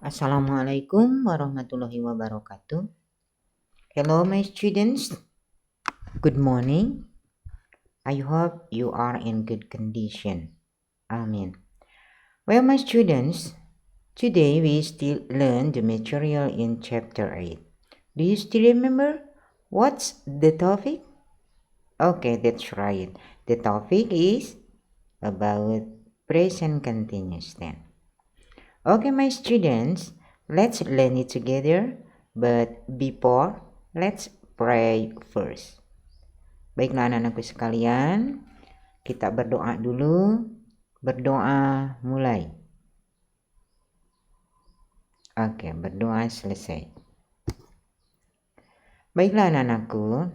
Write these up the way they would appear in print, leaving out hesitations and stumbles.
Assalamualaikum warahmatullahi wabarakatuh. Hello my students, good morning. I hope you are in good condition. Amen. Well my students, today we still learn the material in chapter 8. Do you still remember what's the topic? Okay, that's right. The topic is about present continuous tense. Okay, my students, let's learn it together. But before, let's pray first. Baiklah anak-anakku sekalian, kita berdoa dulu. Berdoa mulai. Oke, berdoa selesai. Baiklah anak-anakku,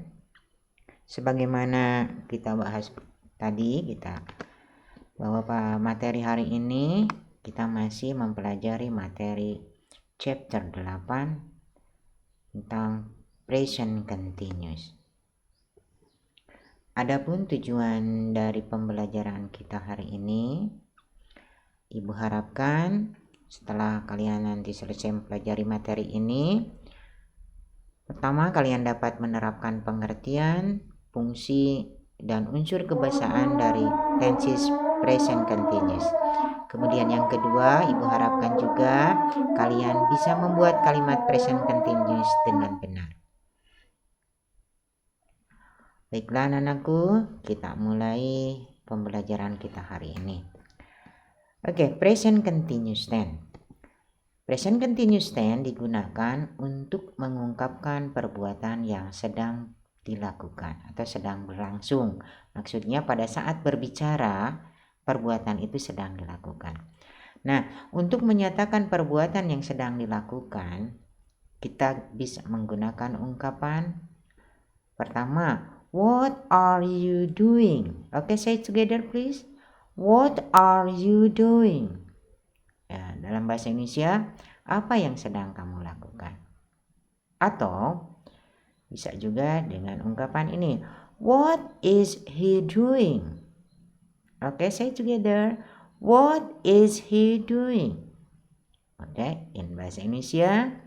sebagaimana kita bahas tadi, bahwa materi hari ini kita masih mempelajari materi chapter 8 tentang present continuous. Adapun tujuan dari pembelajaran kita hari ini, Ibu harapkan setelah kalian nanti selesai mempelajari materi ini, pertama kalian dapat menerapkan pengertian, fungsi, dan unsur kebahasaan dari tenses present continuous. Kemudian yang kedua, Ibu harapkan juga kalian bisa membuat kalimat present continuous dengan benar. Baiklah anak-anakku, kita mulai pembelajaran kita hari ini. Oke, present continuous tense. Present continuous tense digunakan untuk mengungkapkan perbuatan yang sedang dilakukan atau sedang berlangsung. Maksudnya pada saat berbicara, perbuatan itu sedang dilakukan. Nah, untuk menyatakan perbuatan yang sedang dilakukan, kita bisa menggunakan ungkapan pertama, what are you doing? Okay, say it together please. What are you doing? Ya, dalam bahasa Indonesia, apa yang sedang kamu lakukan? Atau bisa juga dengan ungkapan ini, what is he doing? Okay, say together. What is he doing? Okay, in bahasa Indonesia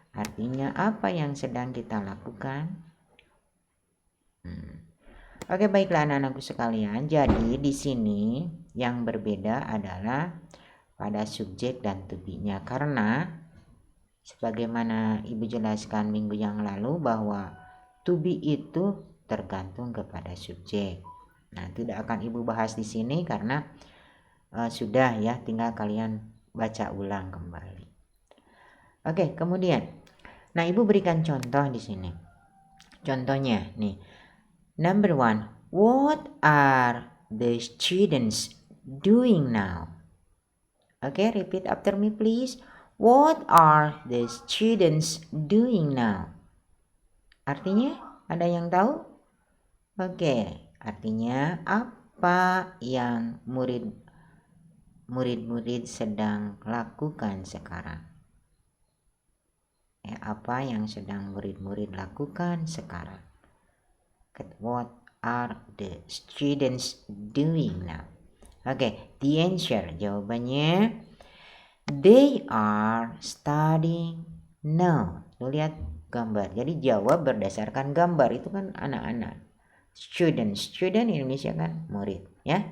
artinya apa yang sedang kita lakukan. Oke, baiklah anak-anakku sekalian. Jadi di sini yang berbeda adalah pada subjek dan to be-nya, karena sebagaimana Ibu jelaskan minggu yang lalu bahwa to be itu tergantung kepada subjek. Nah, tidak akan Ibu bahas di sini karena sudah ya, tinggal kalian baca ulang kembali. Oke, kemudian, nah Ibu berikan contoh di sini. Contohnya nih, number 1, what are the students doing now? Okay, repeat after me please. What are the students doing now? Artinya, ada yang tahu? Oke, artinya apa yang murid-murid sedang lakukan sekarang? Apa yang sedang murid-murid lakukan sekarang? What are the students doing now? Okay, the answer, jawabannya, they are studying now. Tuh lihat gambar. Jadi jawab berdasarkan gambar, itu kan anak-anak. Student Indonesia kan murid, ya.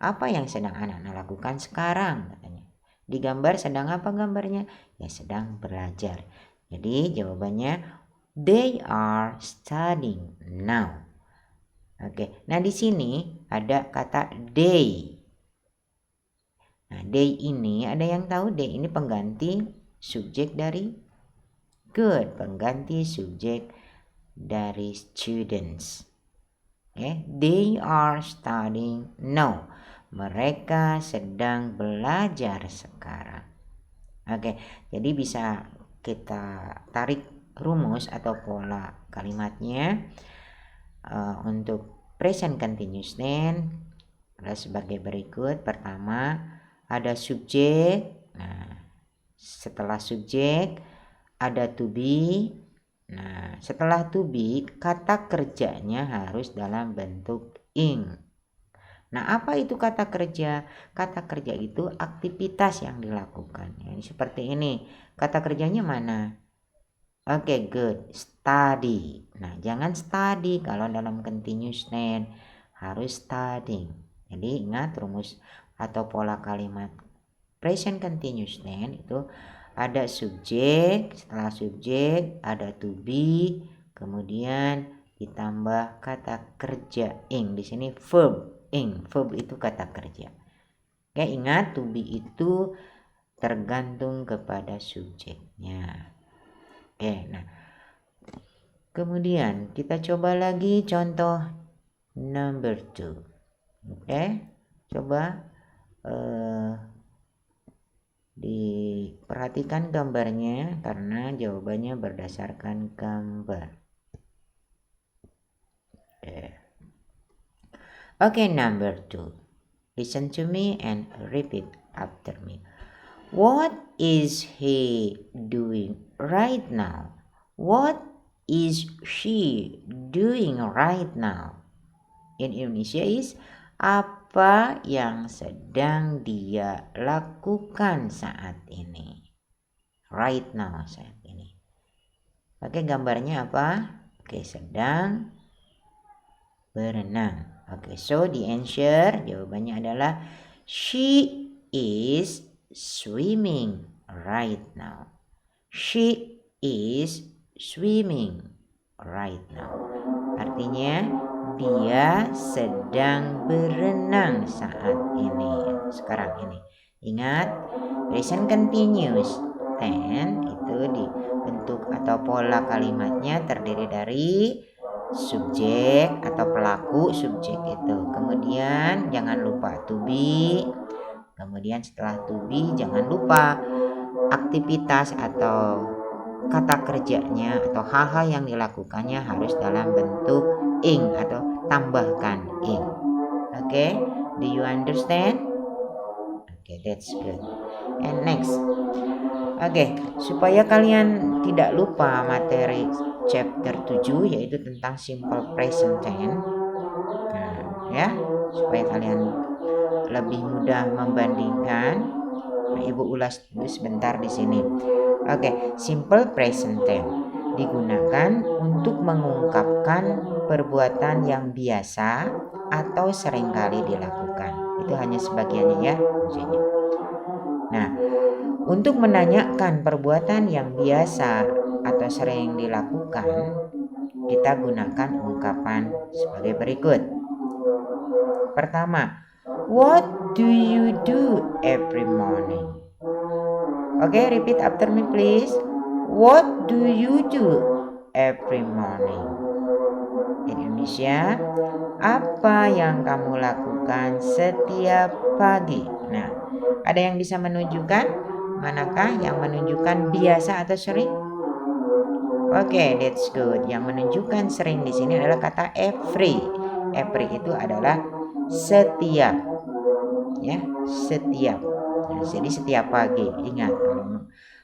Apa yang sedang anak-anak lakukan sekarang katanya. Di gambar sedang apa gambarnya? Ya sedang belajar. Jadi jawabannya they are studying now. Oke. Nah, di sini ada kata they. Nah, they ini ada yang tahu? They ini pengganti subjek dari good, pengganti subjek dari students. They are studying now. Mereka sedang belajar sekarang. Oke, jadi bisa kita tarik rumus atau pola kalimatnya untuk present continuous tense adalah sebagai berikut. Pertama, ada subjek. Nah, setelah subjek ada to be. Nah, setelah to be, kata kerjanya harus dalam bentuk ing. Nah, apa itu kata kerja? Kata kerja itu aktivitas yang dilakukan. Ya, seperti ini. Kata kerjanya mana? Oke, good. Study. Nah, jangan study kalau dalam continuous tense. Harus studying. Jadi ingat rumus atau pola kalimat present continuous tense itu ada subjek, setelah subjek ada to be, kemudian ditambah kata kerja ing. Di sini verb ing. Verb itu kata kerja. Oke, ingat to be itu tergantung kepada subjeknya. Oke, nah kemudian kita coba lagi contoh number 2. Oke, coba diperhatikan gambarnya karena jawabannya berdasarkan gambar. Oke, number 2. Listen to me and repeat after me. What is he doing right now? What is she doing right now? In Indonesia is apa yang sedang dia lakukan saat ini? Right now, saat ini. Oke, gambarnya apa? Oke, sedang berenang. Oke, so the answer jawabannya adalah she is swimming right now. She is swimming right now. Artinya dia sedang berenang saat ini. Sekarang ini. Ingat, present continuous tense itu dibentuk atau pola kalimatnya terdiri dari subjek atau pelaku subjek itu. Kemudian jangan lupa to be. Kemudian setelah to be jangan lupa aktivitas atau kata kerjanya atau hal-hal yang dilakukannya harus dalam bentuk ing atau tambahkan ing. Oke, do you understand? Oke, that's good. And next. Oke, supaya kalian tidak lupa materi chapter 7 yaitu tentang simple present tense. Nah, ya, supaya kalian lebih mudah membandingkan. Nah, Ibu ulas dulu sebentar di sini. Oke, simple present tense digunakan untuk mengungkapkan perbuatan yang biasa atau seringkali dilakukan. Itu hanya sebagiannya ya, maksudnya. Nah, untuk menanyakan perbuatan yang biasa atau sering dilakukan, kita gunakan ungkapan sebagai berikut. Pertama, what do you do every morning? Okay, repeat after me please. What do you do every morning? In Indonesia, apa yang kamu lakukan setiap pagi? Nah, ada yang bisa menunjukkan manakah yang menunjukkan biasa atau sering? Oke, that's good. Yang menunjukkan sering di sini adalah kata every. Every itu adalah setiap. Ya, setiap. Nah, jadi setiap pagi. Ingat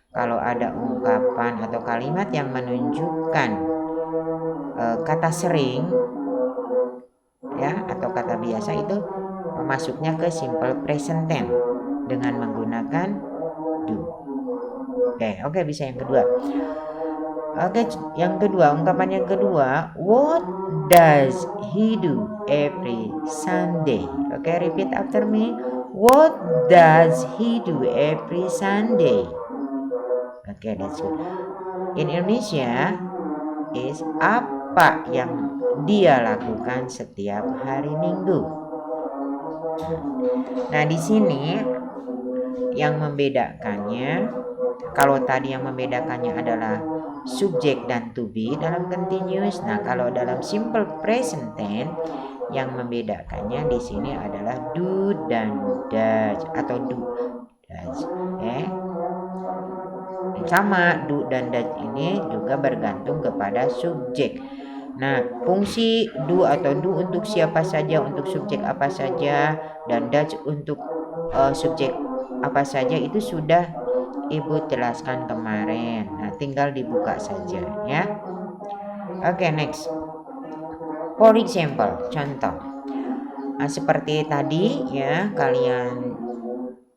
kalau ada ungkapan atau kalimat yang menunjukkan kata sering ya atau kata biasa itu masuknya ke simple present tense dengan menggunakan do. Oke, bisa yang kedua. Oke, yang kedua, ungkapan yang kedua, what does he do every Sunday? Oke, repeat after me. What does he do every Sunday? Oke, that's good. In Indonesia is apa yang dia lakukan setiap hari Minggu. Nah, di sini yang membedakannya, kalau tadi yang membedakannya adalah subjek dan to be dalam continuous. Nah, kalau dalam simple present tense yang membedakannya di sini adalah do dan does atau do does. Sama do dan does ini juga bergantung kepada subjek. Nah, fungsi do atau do untuk siapa saja, untuk subjek apa saja, dan does untuk subjek apa saja itu sudah Ibu jelaskan kemarin. Nah, tinggal dibuka saja ya. Oke, next. For example, contoh. Seperti tadi ya, kalian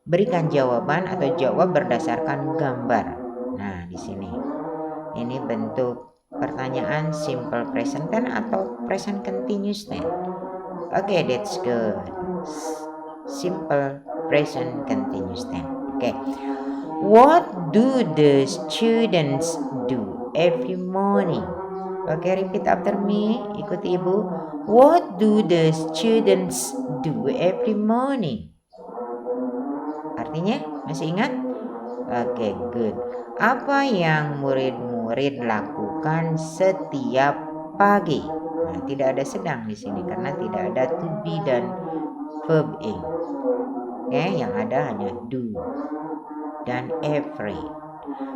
berikan jawaban atau jawab berdasarkan gambar. Nah, di sini. Ini bentuk pertanyaan simple present tense atau present continuous tense. Oke, that's good. Simple present continuous tense. Oke. What do the students do every morning? Oke, repeat after me. Ikuti ibu. What do the students do every morning? Artinya, masih ingat? Oke, good. Apa yang murid-murid lakukan setiap pagi? Nah, tidak ada sedang di sini karena tidak ada to be dan verb ing. Oke, yang ada hanya do dan every.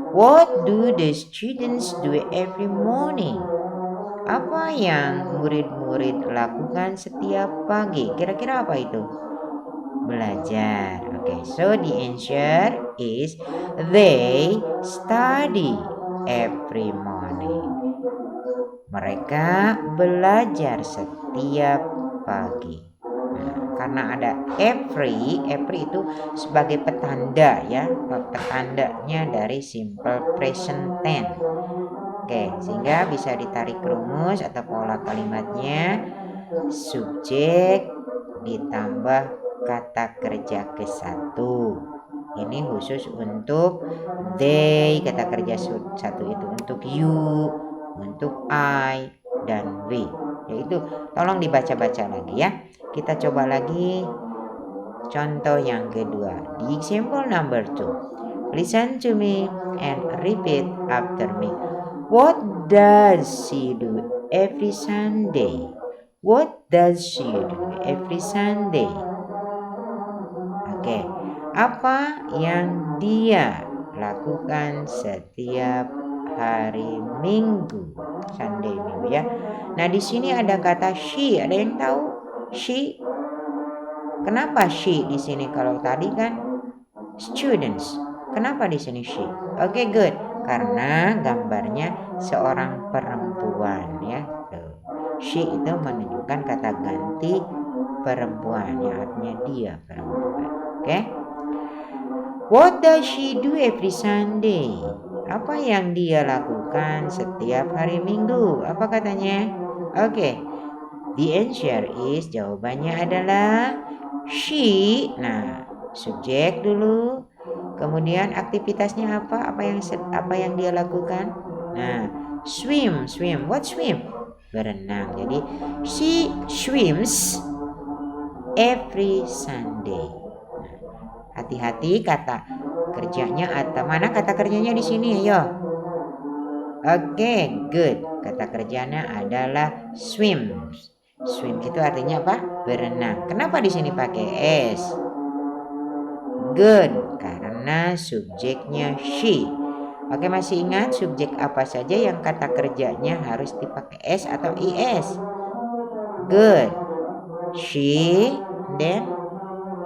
What do the students do every morning? Apa yang murid-murid lakukan setiap pagi? Kira-kira apa itu? Belajar. Okay, so the answer is they study every morning. Mereka belajar setiap pagi. Nah, karena ada every itu sebagai petanda ya, petandanya dari simple present tense. Oke, sehingga bisa ditarik rumus atau pola kalimatnya subjek ditambah kata kerja ke-1. Ini khusus untuk they, kata kerja satu itu untuk you, untuk I, dan we. Yaitu tolong dibaca-baca lagi ya. Kita coba lagi contoh yang kedua. Di example number 2. Listen to me and repeat after me. What does she do every Sunday? What does she do every Sunday? Oke, apa yang dia lakukan setiap hari Minggu? Sunday Minggu ya. Nah, di sini ada kata she. Ada yang tahu she? Kenapa she di sini? Kalau tadi kan students. Kenapa di sini she? Oke, good. Karena gambarnya seorang perempuan ya. Tuh. She itu menunjukkan kata ganti perempuan ya, artinya dia perempuan. Oke. What does she do every Sunday? Apa yang dia lakukan setiap hari Minggu? Apa katanya? Oke. The answer is, jawabannya adalah she. Nah, subjek dulu. Kemudian aktivitasnya apa? Apa yang dia lakukan? Nah, swim. What swim? Berenang. Jadi she swims every Sunday. Nah, hati-hati kata kerjanya atau mana kata kerjanya di sini ayo. Oke, good. Kata kerjanya adalah swim. Swim itu artinya apa? Berenang. Kenapa di sini pakai s? Good, karena subjeknya she. Oke, masih ingat subjek apa saja yang kata kerjanya harus dipakai s atau is? Good. She, then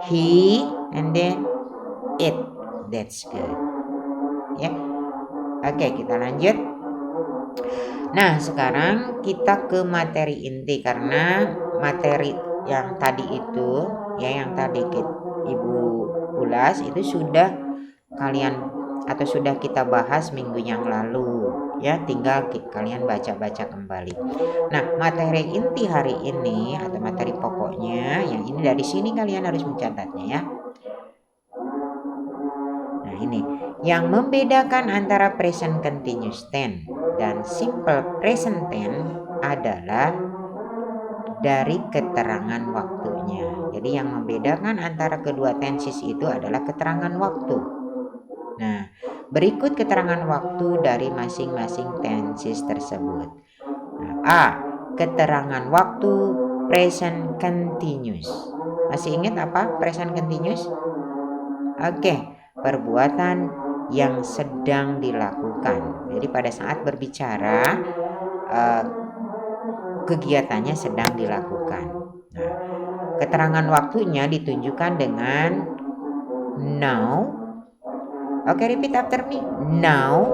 he, and then it. That's good. Ya. Oke, kita lanjut. Nah, sekarang kita ke materi inti karena materi yang tadi itu ya, yang tadi Ibu ulas itu sudah kalian atau sudah kita bahas minggu yang lalu ya, tinggal kalian baca-baca kembali. Nah, materi inti hari ini atau materi pokoknya yang ini, dari sini kalian harus mencatatnya ya. Nah, ini yang membedakan antara present continuous tense dan simple present tense adalah dari keterangan waktunya. Jadi yang membedakan antara kedua tenses itu adalah keterangan waktu. Nah, berikut keterangan waktu dari masing-masing tenses tersebut. Nah, A. Keterangan waktu present continuous. Masih ingat apa present continuous? Oke, perbuatan yang sedang dilakukan. Jadi pada saat berbicara kegiatannya sedang dilakukan. Nah, keterangan waktunya ditunjukkan dengan now. Oke, repeat after me. Now,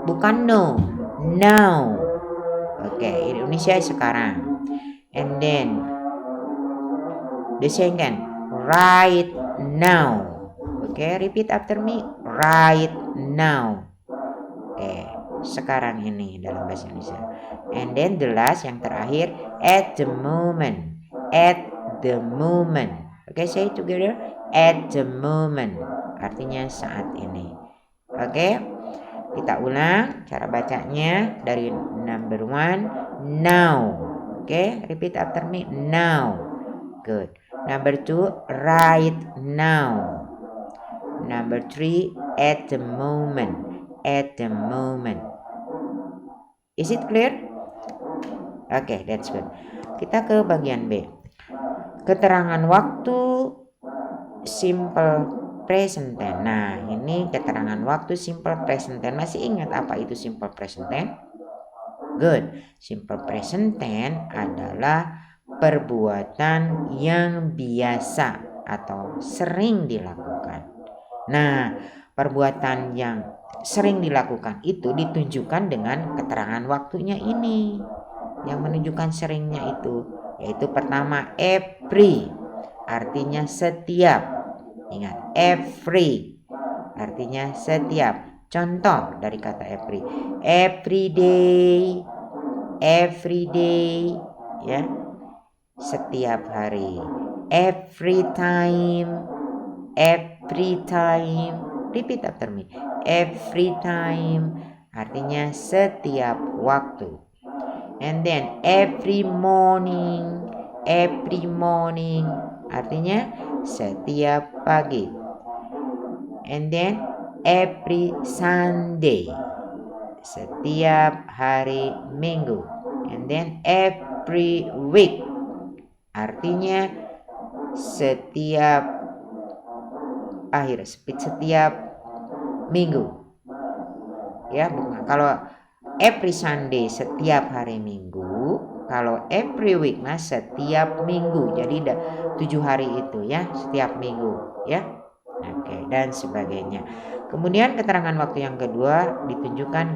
bukan no. Now. Oke, Indonesia sekarang. And then The second, right now. Okay, repeat after me. Right now. Okay, sekarang ini dalam bahasa Indonesia. And then the last, yang terakhir, at the moment. At the moment. Okay, say it together. At the moment. Artinya saat ini. Okay, kita ulang cara bacanya dari number 1. Now. Okay, repeat after me. Now. Good. Number 2, right now. Number 3, at the moment. At the moment. Is it clear? Okay, that's good. Kita ke bagian B. Keterangan waktu simple present tense. Nah, ini keterangan waktu simple present tense. Masih ingat apa itu simple present tense? Good. Simple present tense adalah perbuatan yang biasa atau sering dilakukan. Nah, perbuatan yang sering dilakukan itu ditunjukkan dengan keterangan waktunya ini. Yang menunjukkan seringnya itu yaitu pertama every, artinya setiap. Ingat, every artinya setiap. Contoh dari kata every. Every day, ya. Setiap hari. Every time. Repeat after me. Every time artinya setiap waktu. And then every morning artinya setiap pagi. And then every Sunday, setiap hari Minggu. And then every week artinya setiap minggu. Ya, bukan. Kalau every Sunday setiap hari Minggu, kalau every week mas setiap minggu. Jadi 7 hari itu ya, setiap minggu ya. Oke, dan sebagainya. Kemudian keterangan waktu yang kedua ditunjukkan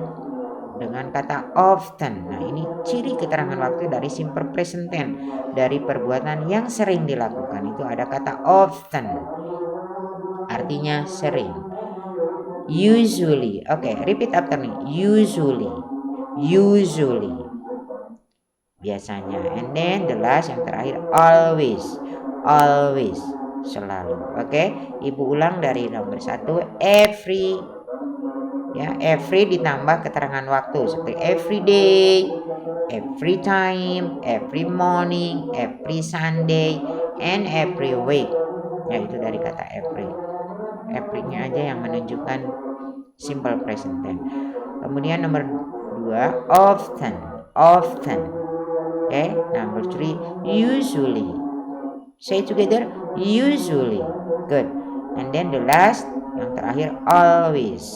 dengan kata often. Nah, ini ciri keterangan waktu dari simple present tense, dari perbuatan yang sering dilakukan. Itu ada kata often. Artinya sering. Usually. Okay, repeat after me. Usually. Biasanya. And then the last, yang terakhir, always. Selalu. Okay, ibu ulang dari nomor 1. Every. Ya, every ditambah keterangan waktu seperti every day, every time, every morning, every Sunday, and every week. Ya, itu dari kata every. Every-nya aja yang menunjukkan simple present tense. Kemudian nomor 2, often. Okay, number 3, usually. Say together, usually. Good. And then the last, yang terakhir, always,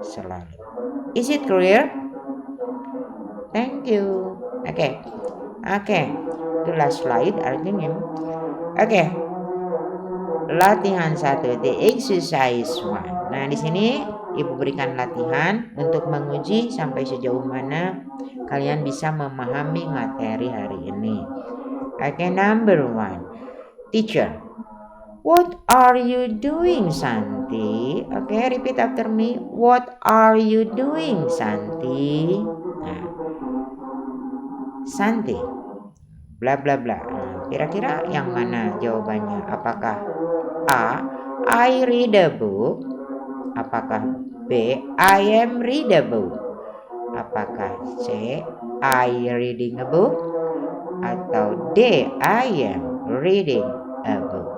selalu. Is it clear? Thank you. Okay. The last slide artinya. Okay. Latihan 1, the exercise 1. Nah, di sini ibu berikan latihan untuk menguji sampai sejauh mana kalian bisa memahami materi hari ini. Okay, number 1. Teacher, what are you doing, Santi? Okay, repeat after me. What are you doing, Santi? Nah, Santi, bla bla bla. Nah, kira-kira yang mana jawabannya? Apakah A, I read a book? Apakah B, I am read a book? Apakah C, I reading a book? Atau D, I am reading a book?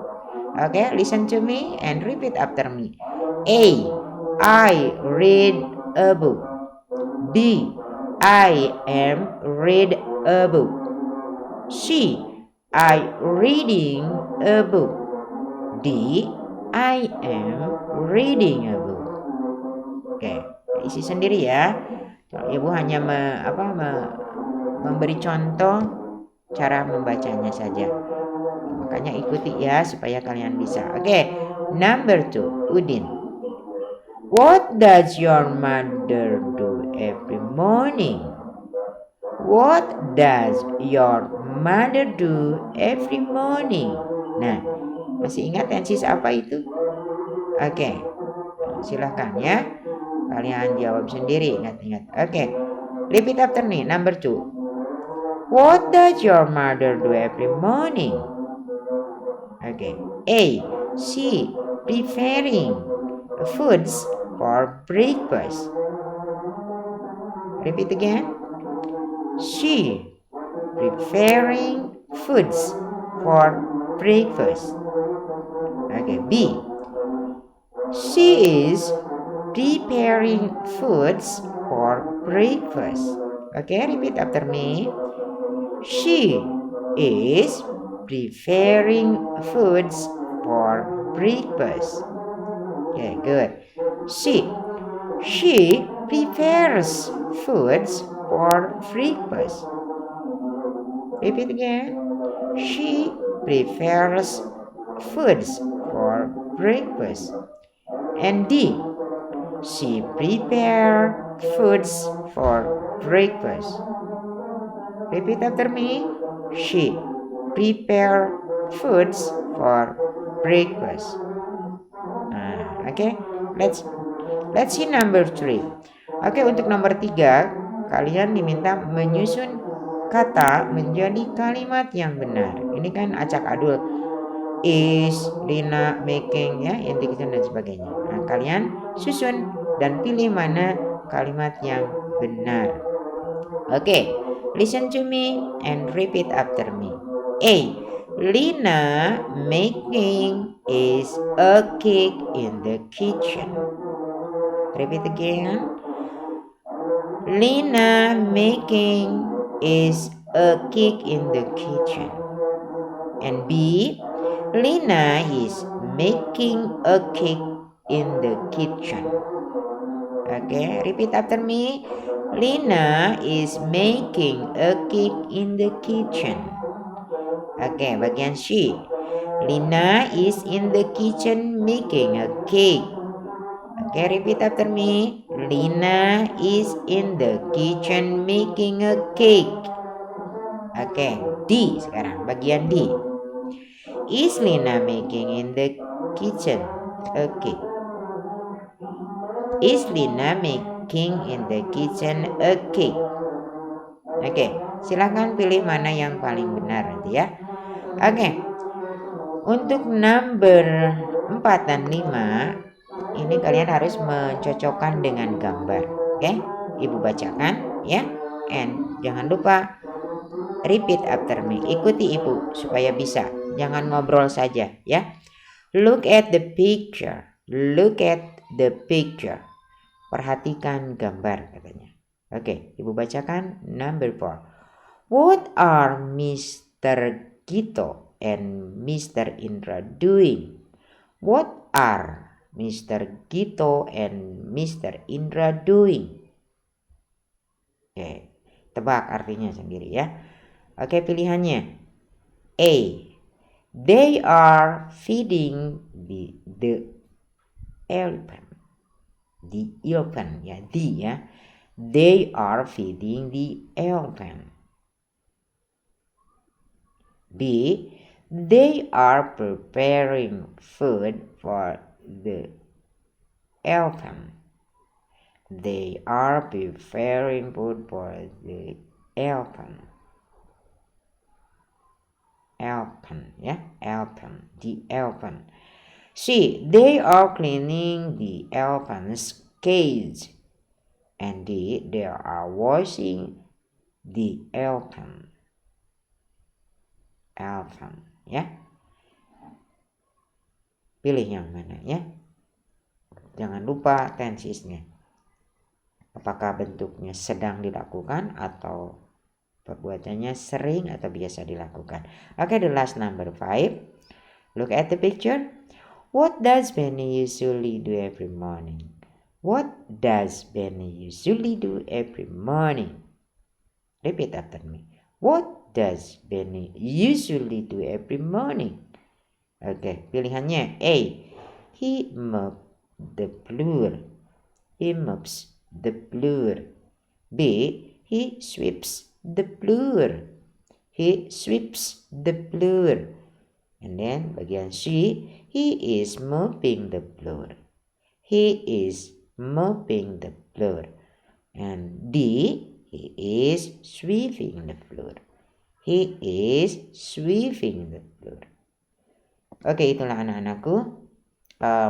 Okay, listen to me and repeat after me. A, I read a book. B, I am read a book. C, I reading a book. D, I am reading a book. Oke, isi sendiri ya. Ibu hanya memberi contoh cara membacanya saja. Makanya ikuti ya supaya kalian bisa. Oke, number 2, Udin. What does your mother do every morning? What does your mother do every morning? Nah, masih ingat tenses apa itu? Oke, silahkan ya. Kalian jawab sendiri, ingat-ingat. Oke, repeat after me. Number 2. What does your mother do every morning? Okay. A. She preparing foods for breakfast. Repeat again. She preparing foods for breakfast. Okay. B. She is preparing foods for breakfast. Okay, repeat after me. She is preparing foods for breakfast. Okay, good. C. She prepares foods for breakfast. Repeat again. She prepares foods for breakfast. And D. She prepares foods for breakfast. Repeat after me. She prepare foods for breakfast. Okay, let's see number 3. Oke, untuk nomor 3, kalian diminta menyusun kata menjadi kalimat yang benar. Ini kan acak adul. Is, Lina, making, ya, indication dan sebagainya. Nah, kalian susun dan pilih mana kalimat yang benar. Oke, listen to me and repeat after me. A. Lina making is a cake in the kitchen. Repeat again. Lina making is a cake in the kitchen. And B. Lina is making a cake in the kitchen. Okay, repeat after me. Lina is making a cake in the kitchen. Okay, bagian C. Lina is in the kitchen making a cake. Okay, repeat after me. Lina is in the kitchen making a cake. Okay, D sekarang, bagian D. Is Lina making in the kitchen a cake? Is Lina making in the kitchen a cake? Oke, silahkan pilih mana yang paling benar nanti ya. Oke, untuk number 4 dan 5, ini kalian harus mencocokkan dengan gambar. Oke, Ibu bacakan ya. And jangan lupa repeat after me. Ikuti Ibu supaya bisa. Jangan ngobrol saja ya. Look at the picture. Look at the picture. Perhatikan gambar katanya. Oke, Ibu bacakan number 4. What are Mr. Gito and Mr. Indra doing? What are Mr. Gito and Mr. Indra doing? Oke, tebak artinya sendiri ya. Oke, pilihannya. A. They are feeding the elephant. The elephant ya, ya. They are feeding the elephant. B. They are preparing food for the elephant. They are preparing food for the elephant. Elephant ya, elephant, the elephant. C. They are cleaning the elephant's cage. And D. They are washing the elephant. Elephant ya. Pilih yang mana ya. Jangan lupa tensesnya. Apakah bentuknya sedang dilakukan atau perbuatannya sering atau biasa dilakukan. Okay, the last number 5. Look at the picture. What does Benny usually do every morning? What does Benny usually do every morning? Repeat after me. What does Benny usually do every morning? Oke, pilihannya A. He mops the floor. He mops the floor. B. He sweeps the floor. He sweeps the floor. And then bagian C, he is mopping the floor. He is mopping the floor. And D, he is sweeping the floor. He is sweeping the floor. Oke, itulah anak-anakku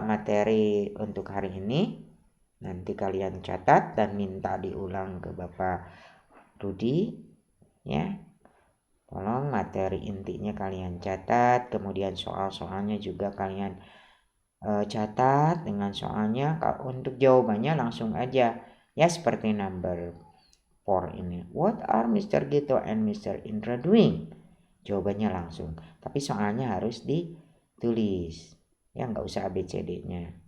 materi untuk hari ini. Nanti kalian catat dan minta diulang ke Bapak Rudi, ya. Tolong materi intinya kalian catat, kemudian soal-soalnya juga kalian catat dengan soalnya. Untuk jawabannya langsung aja, ya, seperti number 4 ini. What are Mr. Gito and Mr. Indra doing? Jawabannya langsung, tapi soalnya harus ditulis, ya, nggak usah ABCD-nya.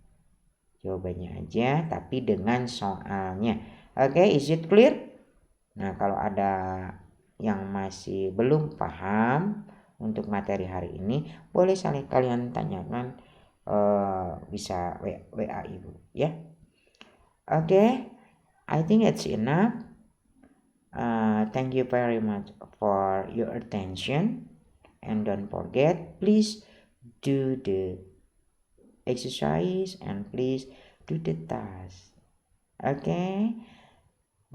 Jawabannya aja tapi dengan soalnya. Oke, is it clear? Nah, kalau ada yang masih belum paham untuk materi hari ini, boleh saling kalian tanyakan, bisa WA Ibu, ya. Oke, I think it's enough. Thank you very much for your attention, and don't forget, please do the exercise and please do the task. Okay,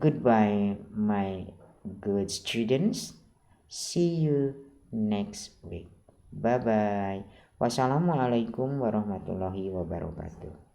goodbye my good students, see you next week. Bye bye. Wassalamualaikum warahmatullahi wabarakatuh.